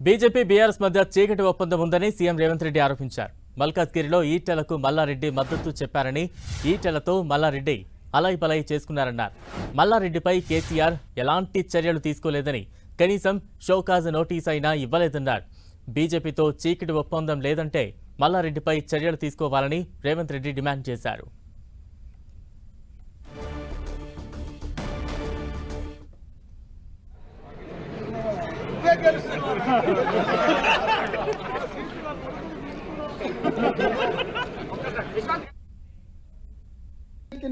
BJP BRS మధ్య చీకటి ఒప్పందం ఉందని సీఎం రేవంత్ రెడ్డి ఆరోపించారు. మల్కాజ్గిరిలో ఈటెలకు మల్లారెడ్డి మద్దతు చెప్పారని, ఈటెలతో మల్లారెడ్డి అలైబలై చేసుకున్నారన్నారు. మల్లారెడ్డిపై కేసీఆర్ ఎలాంటి చర్యలు తీసుకోలేదని, కనీసం షోకాజ్ నోటీస్ అయినా ఇవ్వలేదన్నారు. బీజేపీతో చీకటి ఒప్పందం లేదంటే మల్లారెడ్డిపై చర్యలు తీసుకోవాలని రేవంత్ రెడ్డి డిమాండ్ చేశారు.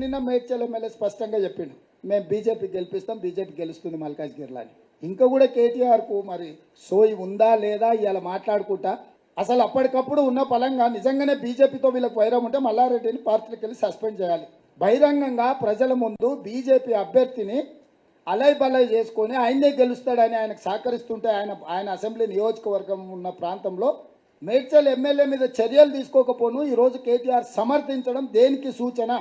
నిన్న మేడ్చల్ ఎమ్మెల్యే స్పష్టంగా చెప్పిండు, మేము బీజేపీ గెలిపిస్తాం, బీజేపీ గెలుస్తుంది మల్కాజ్గిరిలో అని. ఇంకా కూడా కేటీఆర్కు మరి సోయి ఉందా లేదా ఇవాళ మాట్లాడుకుంటా అసలు అప్పటికప్పుడు ఉన్న పలంగా నిజంగానే బీజేపీతో వీళ్ళకి వైరం ఉంటే మల్లారెడ్డిని పార్టీకి వెళ్ళి సస్పెండ్ చేయాలి. బహిరంగంగా ప్రజల ముందు బీజేపీ అభ్యర్థిని అలైబలై చేసుకొని ఆయనే గెలుస్తాడని ఆయనకు సహకరిస్తుంటే ఆయన అసెంబ్లీ నియోజకవర్గం ఉన్న ప్రాంతంలో మేడ్చల్ ఎమ్మెల్యే మీద చర్యలు తీసుకోకపోను ఈరోజు కేటీఆర్ సమర్థించడం దేనికి సూచన?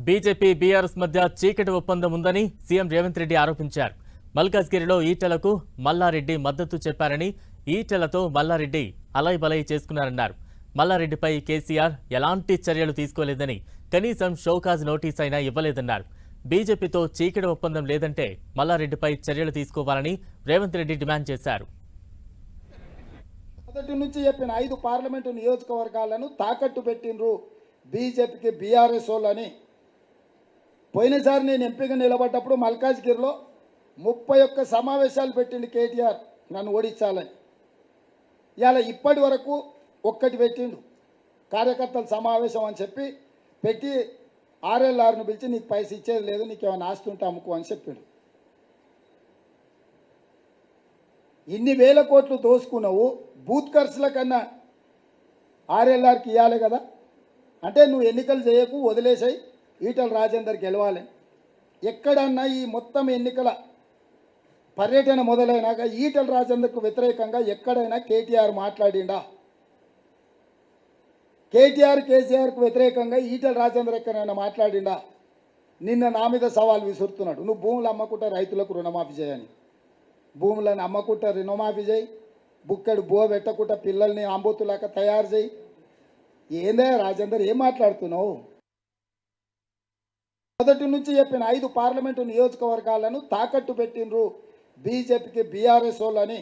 బీజేపీ బీఆర్ఎస్ మధ్య చీకటి ఒప్పందం ఉందని సీఎం రేవంత్ రెడ్డి ఆరోపించారు. మల్కాజ్గిరిలో ఈటెలకు మల్లారెడ్డి మద్దతు చెప్పారని, ఈటెలతో మల్లారెడ్డి అలైబలై చేసుకున్నారన్నారు. మల్లారెడ్డిపై కేసీఆర్ ఎలాంటి చర్యలు తీసుకోలేదని, కనీసం షోకాజ్ నోటీస్ అయినా ఇవ్వలేదన్నారు. బీజేపీతో చీకటి ఒప్పందం లేదంటే మల్లారెడ్డిపై చర్యలు తీసుకోవాలని రేవంత్ రెడ్డి డిమాండ్ చేశారు. మొదటి నుంచి చెప్పిన 5 పార్లమెంటు నియోజకవర్గాలను తాకట్టు పెట్టినరు బీజేపీకి బీఆర్ఎస్ వాళ్ళని. పోయినసారి నేను ఎంపీగా నిలబడ్డప్పుడు మల్కాజ్గిరిలో 31 సమావేశాలు పెట్టింది కేటీఆర్ నన్ను ఓడించాలని. ఇవాళ ఇప్పటి వరకు ఒక్కటి పెట్టిండు, కార్యకర్తల సమావేశం అని చెప్పి పెట్టి ఆర్ఎల్ఆర్ను పిలిచి నీకు పైసలు ఇచ్చేది లేదు, నీకు ఏమైనా ఆస్తి ఉంటే అమ్ముకో అని చెప్పాడు. ఇన్ని వేల కోట్లు దోసుకున్నావు, బూత్ ఖర్చుల కన్నా ఆర్ఎల్ఆర్కి ఇవ్వాలి కదా. అంటే నువ్వు ఎన్నికలు చేయకు, వదిలేసాయి, ఈటల రాజేందర్ గెలవాలి. ఎక్కడన్నా ఈ మొత్తం ఎన్నికల పర్యటన మొదలైనాక ఈటల రాజేందర్కు వ్యతిరేకంగా ఎక్కడైనా కేటీఆర్ మాట్లాడిండా? కేటీఆర్ కేసీఆర్కు వ్యతిరేకంగా ఈటల రాజేందర్ ఎక్కడైనా మాట్లాడిండా? నిన్న నా మీద సవాల్ విసురుతున్నాడు, నువ్వు భూములు అమ్మకుంటే రైతులకు రుణమాఫీ చేయని. భూములను అమ్మకుంటే రుణమాఫీ చేయి, బుక్కడు బో పెట్టకుండా పిల్లల్ని ఆంబోతులాగా తయారు చేయి. ఏందే రాజేందర్, ఏం మాట్లాడుతున్నావు? మొదటి నుంచి చెప్పిన 5 పార్లమెంటు నియోజకవర్గాలను తాకట్టు పెట్టినరు బీజేపీకి బీఆర్ఎస్ వాళ్ళని.